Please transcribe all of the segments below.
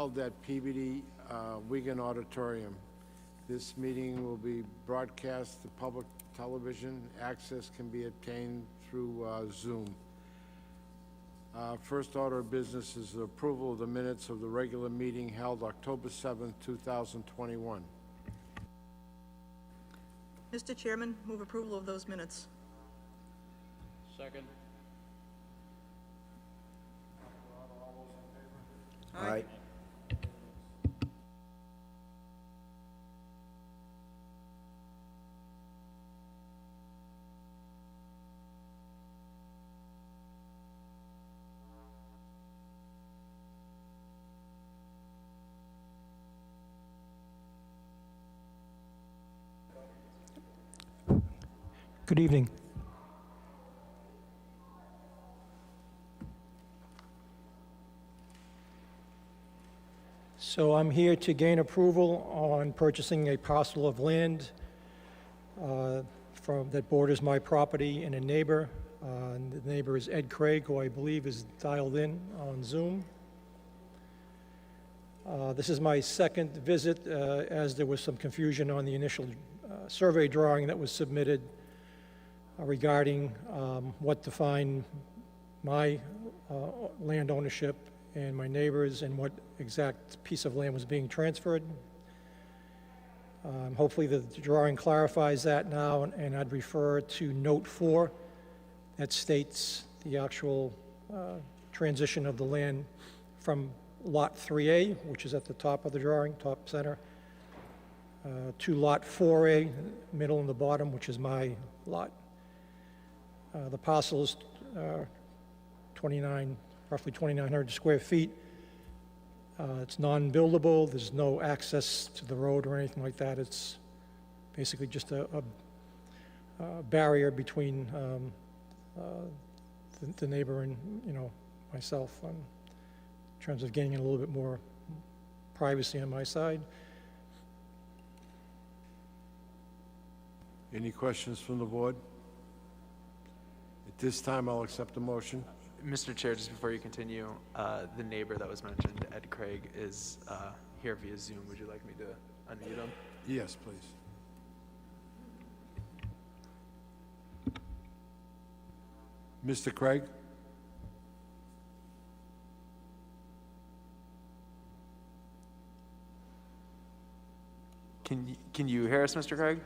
held at PBD Wigan Auditorium. This meeting will be broadcast to public television. Access can be obtained through Zoom. First order of business is the approval of the minutes of the regular meeting held October 7th, 2021. Mr. Chairman, move approval of those minutes. Second. Aye. Good evening. So I'm here to gain approval on purchasing a parcel of land that borders my property and a neighbor. And the neighbor is Ed Craig, who I believe is dialed in on Zoom. This is my second visit, as there was some confusion on the initial survey drawing that was submitted regarding what defined my land ownership and my neighbors and what exact piece of land was being transferred. Hopefully the drawing clarifies that now, and I'd refer to Note 4 that states the actual transition of the land from Lot 3A, which is at the top of the drawing, top center, to Lot 4A, middle and the bottom, which is my lot. The parcel is roughly 2,900 square feet. It's non-buildable. There's no access to the road or anything like that. It's basically just a barrier between the neighbor and, myself in terms of gaining a little bit more privacy on my side. Any questions from the board? At this time, I'll accept the motion. Mr. Chair, just before you continue, the neighbor that was mentioned, Ed Craig, is here via Zoom. Would you like me to unmute him? Yes, please. Mr. Craig? Can you hear us, Mr. Craig?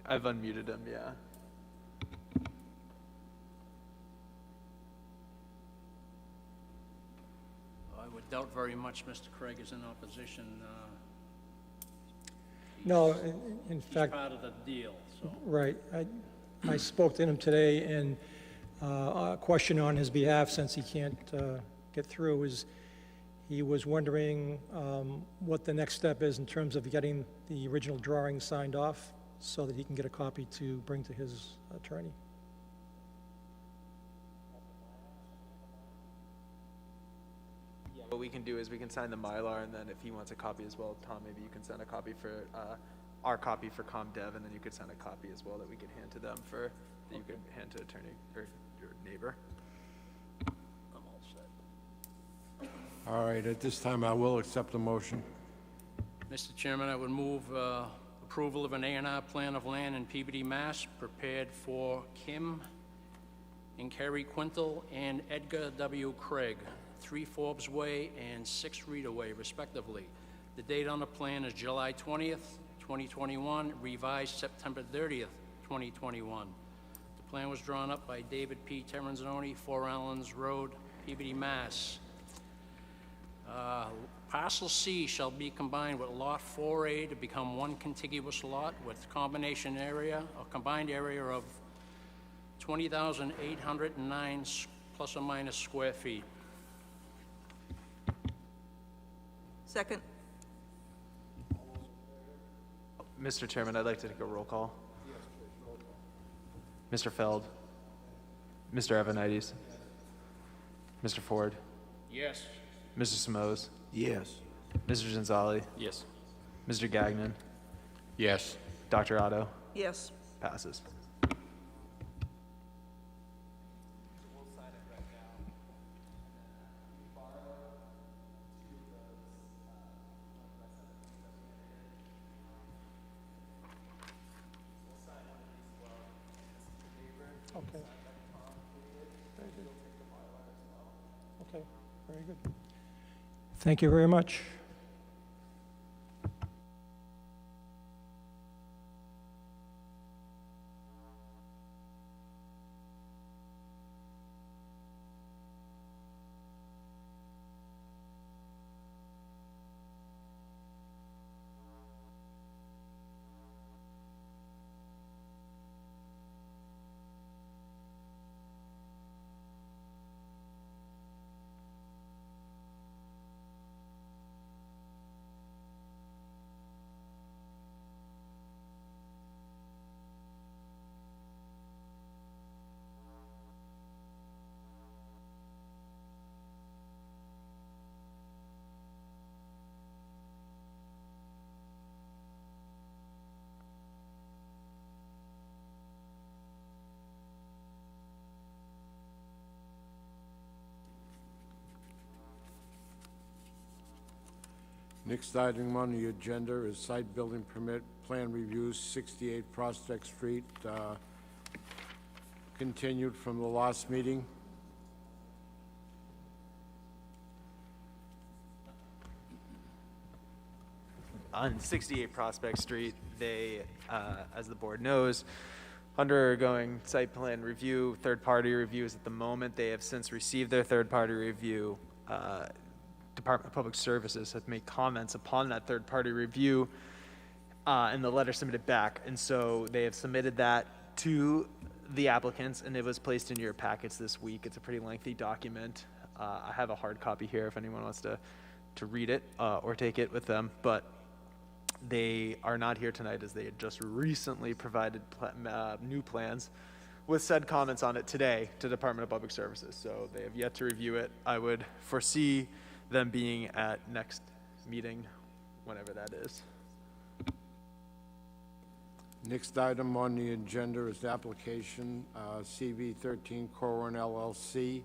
I've unmuted him, yeah. I would doubt very much Mr. Craig is in opposition. No, in He's fact, part of the deal, so. right. I spoke to him today, and a question on his behalf, since he can't get through, is he was wondering what the next step is in terms of getting the original drawing signed off so that he can get a copy to bring to his attorney. Yeah, what we can do is we can sign the Mylar, and then if he wants a copy as well, Tom, maybe you can send a copy for our copy for ComDev, and then you could send a copy as well that we could hand to them that you could hand to attorney or your neighbor. I'm all set. All right, at this time, I will accept the motion. Mr. Chairman, I would move approval of an A&R plan of land in Peabody, Mass, prepared for Kim and Kerry Quintal and Edgar W. Craig, 3 Forbes Way and 6 Rita Way, respectively. The date on the plan is July 20th, 2021, revised September 30th, 2021. The plan was drawn up by David P. Terenzoni, 4 Allens Road, Peabody, Mass. Parcel C shall be combined with Lot 4A to become one contiguous lot with combined area of 20,809 plus or minus square feet. Second. Mr. Chairman, I'd like to take a roll call. Mr. Feld, Mr. Evanides, Mr. Ford, Yes. Mr. Simoes, Yes. Mr. Gonzalez, Yes. Mr. Gagnon, Yes. Dr. Otto. Yes. Passes. Okay. Very good. Okay, very good. Thank you very much. Next item on the agenda is site building permit plan reviews, 68 Prospect Street, continued from the last meeting. On 68 Prospect Street, they, as the board knows, undergoing site plan review, third-party reviews at the moment. They have since received their third-party review. Department of Public Services has made comments upon that third-party review in the letter submitted back. And so they have submitted that to the applicants, and it was placed in your packets this week. It's a pretty lengthy document. I have a hard copy here if anyone wants to read it or take it with them. But they are not here tonight as they had just recently provided new plans with said comments on it today to Department of Public Services. So they have yet to review it. I would foresee them being at next meeting, whenever that is. Next item on the agenda is application CV 13 Corwin LLC,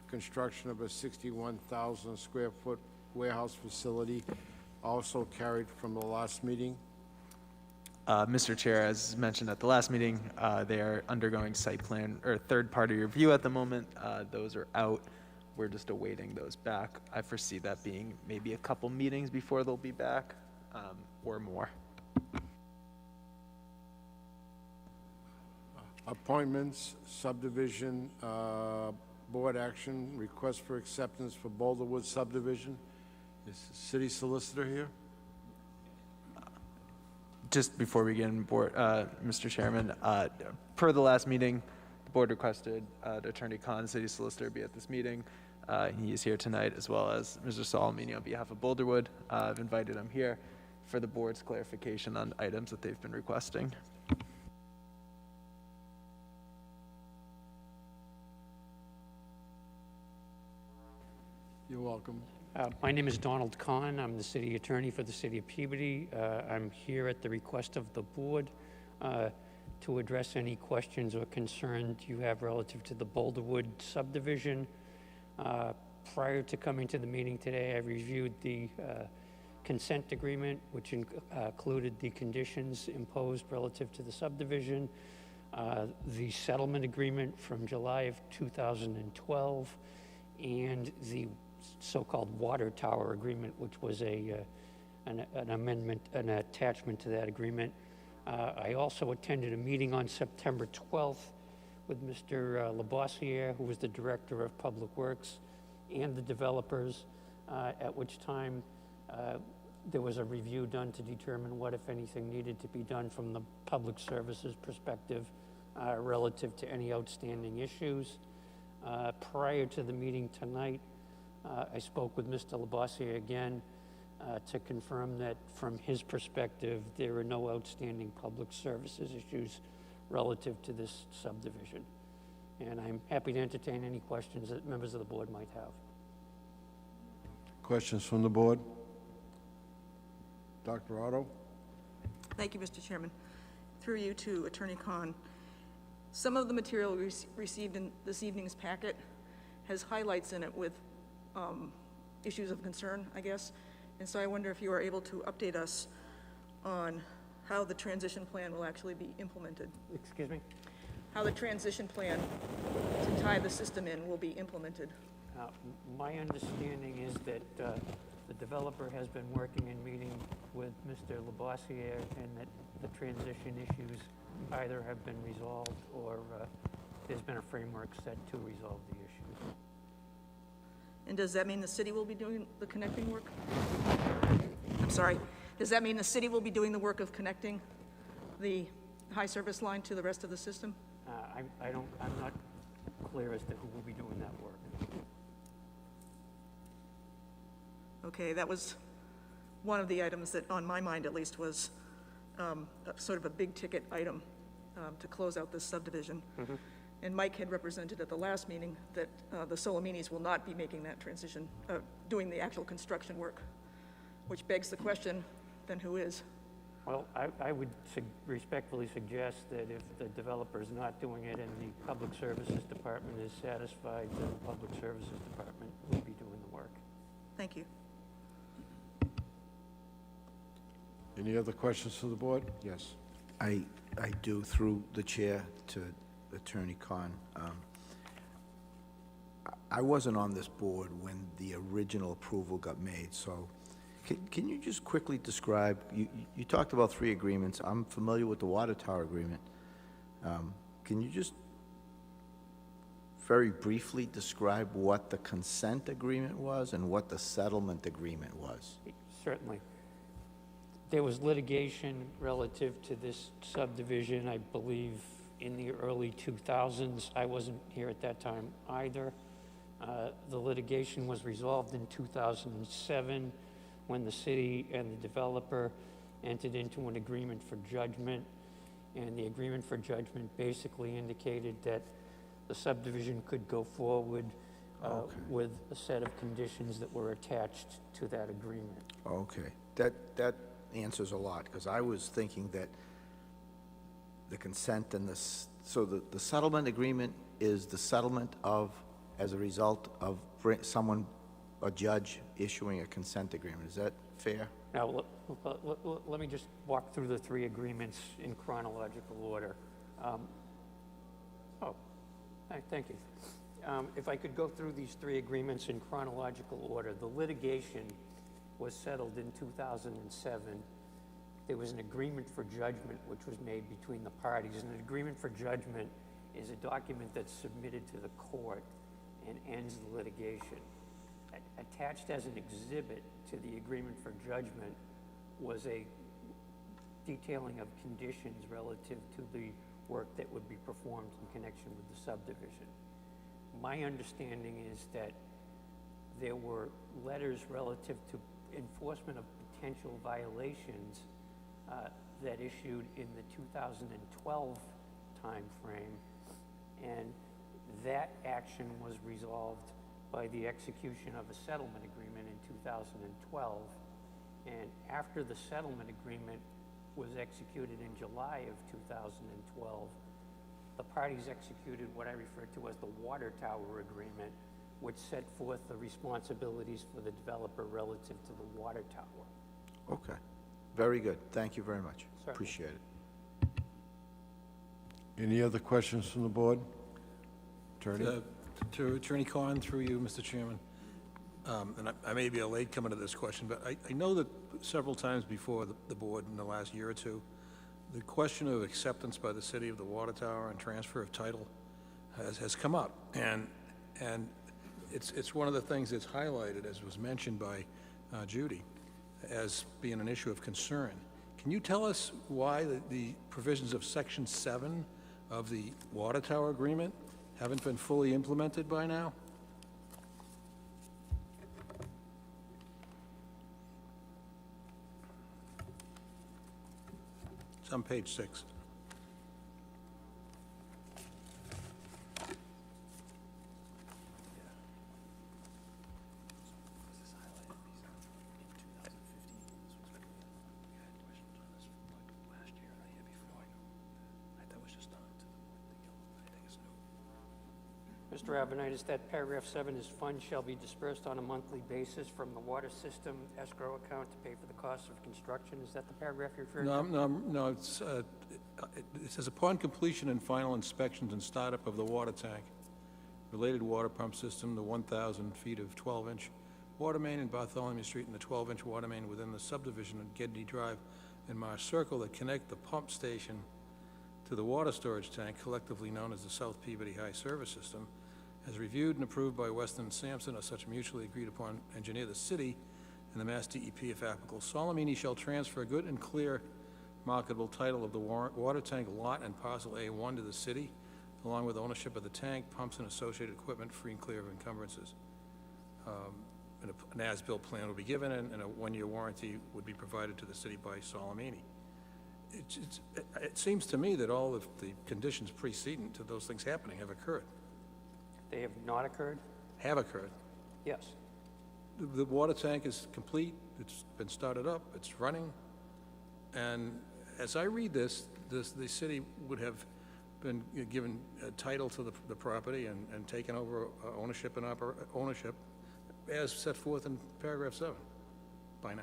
construction of a 61,000 square foot warehouse facility, also carried from the last meeting. Mr. Chair, as mentioned at the last meeting, they are undergoing site plan or third-party review at the moment. Those are out. We're just awaiting those back. I foresee that being maybe a couple meetings before they'll be back, or more. Appointments, subdivision, board action, request for acceptance for Boulderwood subdivision. Is the city solicitor here? Just before we begin, Mr. Chairman, per the last meeting, the board requested Attorney Khan, city solicitor, be at this meeting. He is here tonight, as well as Mr. Salamini on behalf of Boulderwood. I've invited him here for the board's clarification on items that they've been requesting. You're welcome. My name is Donald Kahn. I'm the city attorney for the city of Peabody. I'm here at the request of the board to address any questions or concerns you have relative to the Boulderwood subdivision. Prior to coming to the meeting today, I reviewed the consent agreement, which included the conditions imposed relative to the subdivision, the settlement agreement from July of 2012, and the so-called water tower agreement, which was an amendment, an attachment to that agreement. I also attended a meeting on September 12th with Mr. Labossiere, who was the Director of Public Works, and the developers, at which time there was a review done to determine what, if anything, needed to be done from the public services perspective relative to any outstanding issues. Prior to the meeting tonight, I spoke with Mr. Labossiere again to confirm that from his perspective, there are no outstanding public services issues relative to this subdivision. And I'm happy to entertain any questions that members of the board might have. Questions from the board? Dr. Otto? Thank you, Mr. Chairman. Through you to Attorney Khan. Some of the material received in this evening's packet has highlights in it with issues of concern, I guess. And so I wonder if you are able to update us on how the transition plan will actually be implemented. Excuse me? How the transition plan to tie the system in will be implemented. My understanding is that the developer has been working and meeting with Mr. Labossiere, and that the transition issues either have been resolved or there's been a framework set to resolve the issues. And does that mean the city will be doing the connecting work? I'm sorry. Does that mean the city will be doing the work of connecting the high service line to the rest of the system? I'm not clear as to who will be doing that work. Okay, that was one of the items that, on my mind at least, was sort of a big-ticket item to close out this subdivision. And Mike had represented at the last meeting that the Solominis will not be making that transition, doing the actual construction work, which begs the question, then who is? Well, I would respectfully suggest that if the developer is not doing it and the Public Services Department is satisfied, then the Public Services Department will be doing the work. Thank you. Any other questions to the board? Yes. I do, through the chair to Attorney Khan. I wasn't on this board when the original approval got made, so can you just quickly describe, you talked about 3 agreements. I'm familiar with the water tower agreement. Can you just very briefly describe what the consent agreement was and what the settlement agreement was? Certainly. There was litigation relative to this subdivision, I believe, in the early 2000s. I wasn't here at that time either. The litigation was resolved in 2007 when the city and the developer entered into an agreement for judgment. And the agreement for judgment basically indicated that the subdivision could go forward with a set of conditions that were attached to that agreement. Okay, that answers a lot, because I was thinking that the consent and so the settlement agreement is the settlement of, as a result of a judge issuing a consent agreement. Is that fair? Now, let me just walk through the 3 agreements in chronological order. Thank you. If I could go through these 3 agreements in chronological order. The litigation was settled in 2007. There was an agreement for judgment which was made between the parties. And an agreement for judgment is a document that's submitted to the court and ends the litigation. Attached as an exhibit to the agreement for judgment was a detailing of conditions relative to the work that would be performed in connection with the subdivision. My understanding is that there were letters relative to enforcement of potential violations that issued in the 2012 timeframe, and that action was resolved by the execution of a settlement agreement in 2012. And after the settlement agreement was executed in July of 2012, the parties executed what I refer to as the water tower agreement, which set forth the responsibilities for the developer relative to the water tower. Okay, very good. Thank you very much. Certainly. Appreciate it. Any other questions from the board? Attorney? To Attorney Khan, through you, Mr. Chairman, and I may be a latecomer to this question, but I know that several times before the board in the last year or two, the question of acceptance by the city of the water tower and transfer of title has come up, and it's one of the things that's highlighted, as was mentioned by Judy, as being an issue of concern. Can you tell us why the provisions of Section 7 of the water tower agreement haven't been fully implemented by now? It's on page 6. Mr. Abenitis, that paragraph 7 is funds shall be dispersed on a monthly basis from the water system escrow account to pay for the cost of construction. Is that the paragraph you're referring to? No, it says upon completion and final inspections and startup of the water tank, related water pump system, the 1,000 feet of 12-inch water main in Bartholomew Street and the 12-inch water main within the subdivision of Gedney Drive and Marsh Circle that connect the pump station to the water storage tank, collectively known as the South Peabody High Service System, as reviewed and approved by Weston and Sampson, or such mutually agreed upon engineer the city and the Mass DEP if applicable. Solemnini shall transfer good and clear marketable title of the water tank lot and parcel A1 to the city, along with ownership of the tank, pumps, and associated equipment, free and clear of encumbrances. An as-built plan will be given, and a one-year warranty would be provided to the city by Solemnini. It seems to me that all of the conditions precedent to those things happening have occurred. They have not occurred? Have occurred. Yes. The water tank is complete, it's been started up, it's running, and as I read this, the city would have been given a title to the property and taken over ownership and ownership as set forth in paragraph 7 by now.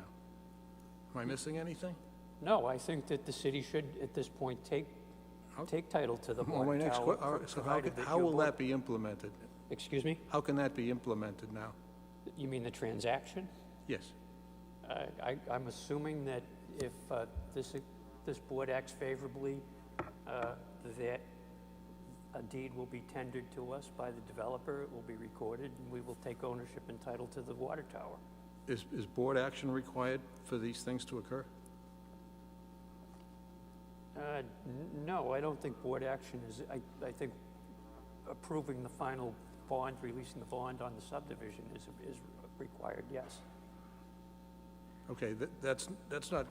Am I missing anything? No, I think that the city should, at this point, take title to the Well, my water next tower, all right, so provided that how your will board- that be implemented? Excuse me? How can that be implemented now? You mean the transaction? Yes. I'm assuming that if this board acts favorably, that a deed will be tendered to us by the developer, it will be recorded, and we will take ownership and title to the water tower. Is board action required for these things to occur? No, I don't think board action is, I think approving the final bond, releasing the bond on the subdivision is required, yes. Okay, that's not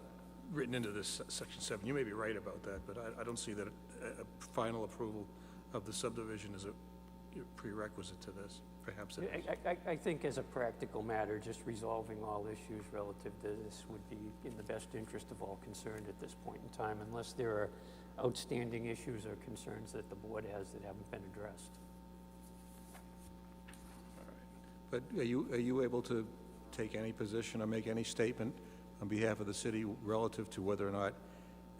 written into this section 7. You may be right about that, but I don't see that a final approval of the subdivision is a prerequisite to this. Perhaps it is. I think as a practical matter, just resolving all issues relative to this would be in the best interest of all concerned at this point in time, unless there are outstanding issues or concerns that the board has that haven't been addressed. But are you able to take any position or make any statement on behalf of the city relative to whether or not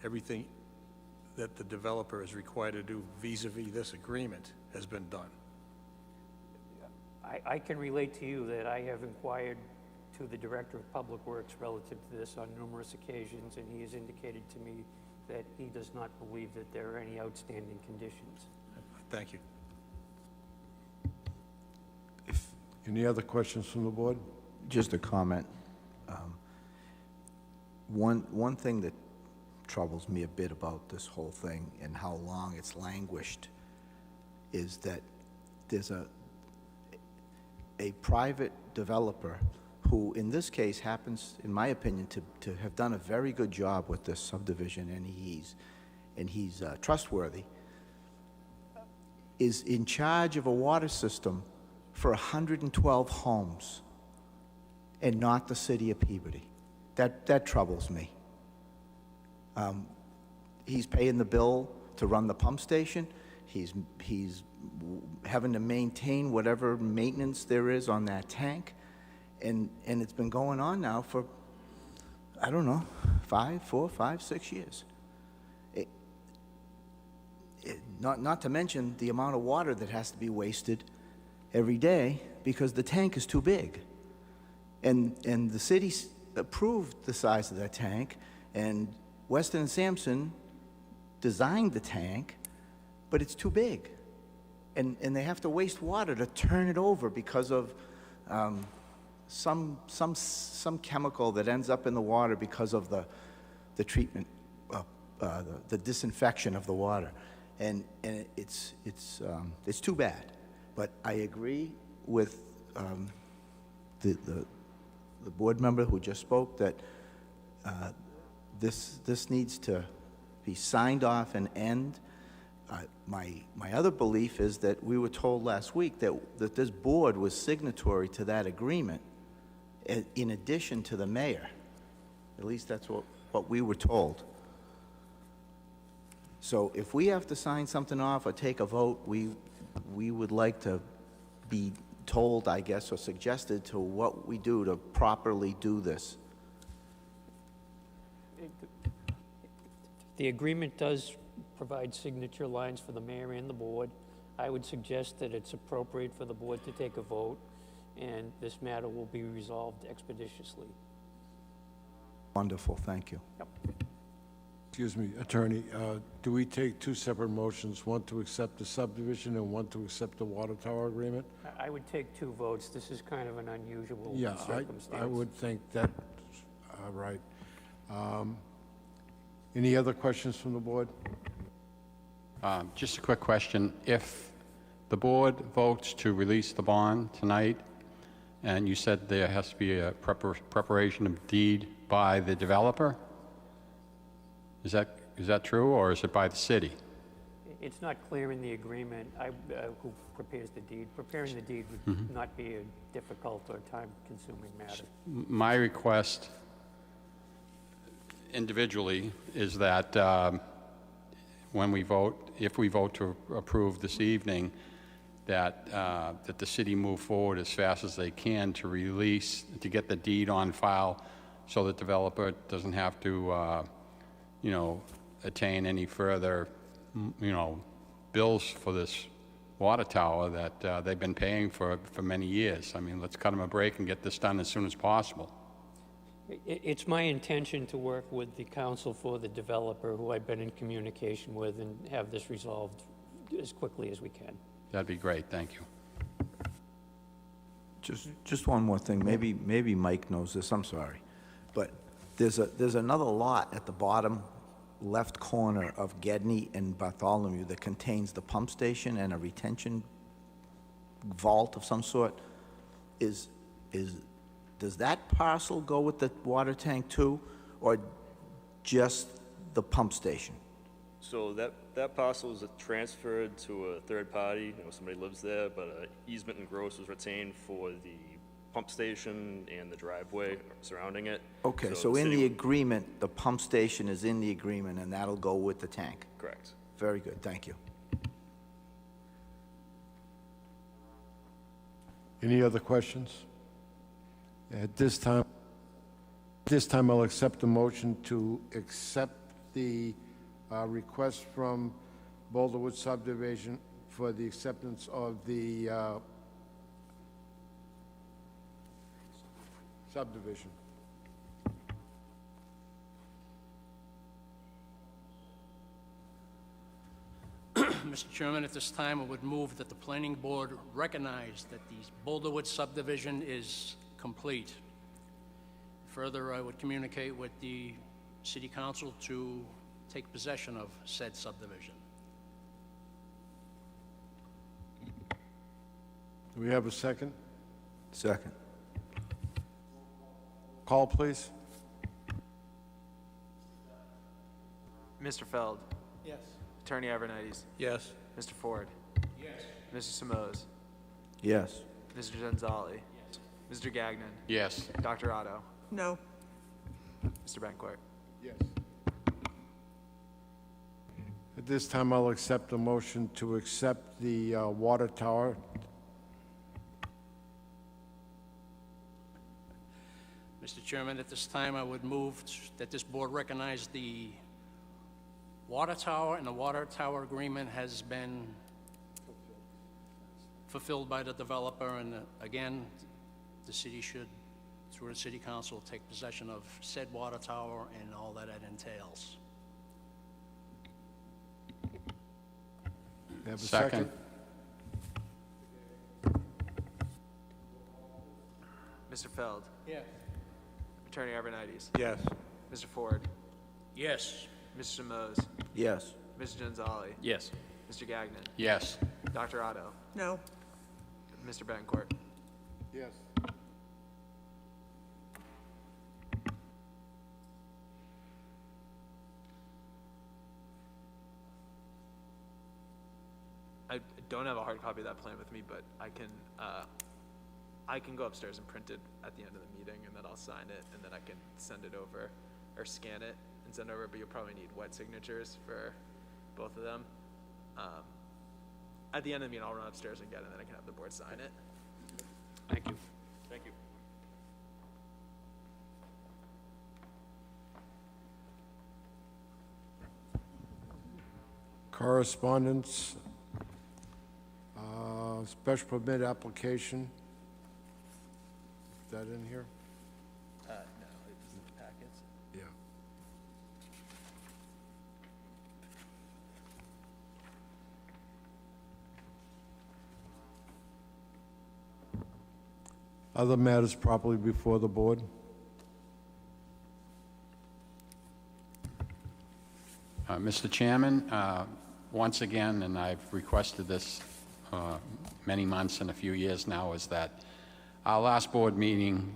everything that the developer is required to do vis-a-vis this agreement has been done? I can relate to you that I have inquired to the Director of Public Works relative to this on numerous occasions, and he has indicated to me that he does not believe that there are any outstanding conditions. Thank you. Any other questions from the board? Just a comment. One thing that troubles me a bit about this whole thing and how long it's languished is that there's a private developer who, in this case, happens, in my opinion, to have done a very good job with this subdivision, and he's trustworthy, is in charge of a water system for 112 homes and not the city of Peabody. That troubles me. He's paying the bill to run the pump station. He's having to maintain whatever maintenance there is on that tank. And it's been going on now for, I don't know, 4, 5, 6 years. Not to mention the amount of water that has to be wasted every day because the tank is too big. And the city approved the size of that tank, and Weston and Sampson designed the tank, but it's too big. And they have to waste water to turn it over because of some chemical that ends up in the water because of the treatment, the disinfection of the water. And it's too bad. But I agree with the board member who just spoke that this needs to be signed off and end. My other belief is that we were told last week that this board was signatory to that agreement in addition to the mayor. At least that's what we were told. So if we have to sign something off or take a vote, we we would like to be told, I guess, or suggested to what we do to properly do this. The agreement does provide signature lines for the mayor and the board. I would suggest that it's appropriate for the board to take a vote, and this matter will be resolved expeditiously. Wonderful, thank you. Excuse me, Attorney, do we take two separate motions, one to accept the subdivision and one to accept the water tower agreement? I would take two votes. This is kind of an unusual Yeah, circumstance. I would think that, right. Any other questions from the board? Just a quick question. If the board votes to release the bond tonight, and you said there has to be a preparation of deed by the developer, is that true, or is it by the city? It's not clear in the agreement who prepares the deed. Preparing the deed would not be a difficult or time-consuming matter. My request individually is that when we vote, if we vote to approve this evening, that the city move forward as fast as they can to release, to get the deed on file, so the developer doesn't have to, attain any further, bills for this water tower that they've been paying for many years. I mean, let's cut them a break and get this done as soon as possible. It's my intention to work with the counsel for the developer, who I've been in communication with, and have this resolved as quickly as we can. That'd be great, thank you. Just one more thing, maybe Mike knows this, I'm sorry. But there's another lot at the bottom left corner of Gedney and Bartholomew that contains the pump station and a retention vault of some sort. Does that parcel go with the water tank too, or just the pump station? So that parcel is transferred to a third party, somebody lives there, but easement and gross was retained for the pump station and the driveway surrounding it. Okay, so in the agreement, the pump station is in the agreement, and that'll go with the tank? Correct. Very good, thank you. Any other questions? At this time, I'll accept the motion to accept the request from Boulderwood subdivision for the acceptance of the subdivision. Mr. Chairman, at this time, I would move that the planning board recognize that the Boulderwood subdivision is complete. Further, I would communicate with the city council to take possession of said subdivision. Do we have a second? Second. Call, please. Mr. Feld. Yes. Attorney Avernites. Yes. Mr. Ford. Yes. Mr. Simoes. Yes. Mr. Genzali. Mr. Gagnon. Yes. Dr. Otto. No. Mr. Bencourt. Yes. At this time, I'll accept a motion to accept the water tower. Mr. Chairman, at this time, I would move that this board recognize the water tower, and the water tower agreement has been fulfilled by the developer, and again, the city should, through the city council, take possession of said water tower and all that it entails. We have a Second. Mr. Feld. Yes. Attorney Avernites. Yes. Mr. Ford. Yes. Mr. Simoes. Yes. Mr. Genzali. Yes. Mr. Gagnon. Yes. Dr. Otto. No. Mr. Bencourt. Yes. I don't have a hard copy of that plan with me, but I can go upstairs and print it at the end of the meeting, and then I'll sign it, and then I can send it over, or scan it and send it over, but you'll probably need wet signatures for both of them. At the end of the meeting, I'll run upstairs and get it, and then I can have the board sign it. Thank you. Thank you. Correspondence, special permit application. Is that in here? No, it's in the packets. Yeah. Other matters properly before the board? Mr. Chairman, once again, and I've requested this many months and a few years now, is that our last board meeting,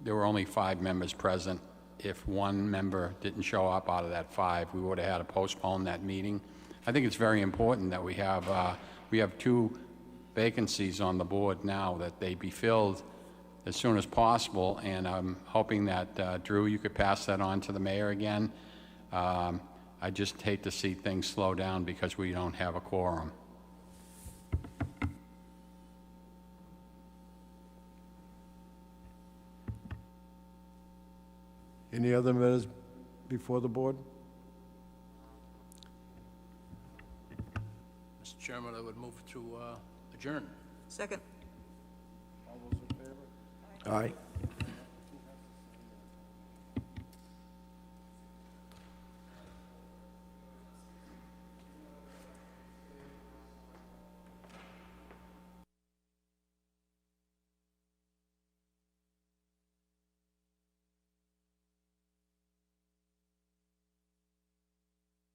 there were only 5 members present. If one member didn't show up out of that 5, we would have had to postpone that meeting. I think it's very important that we have 2 vacancies on the board now, that they be filled as soon as possible, and I'm hoping that, Drew, you could pass that on to the mayor again. I just hate to see things slow down because we don't have a quorum. Any other matters before the board? Mr. Chairman, I would move to adjourn. Second. All those in favor? Aye.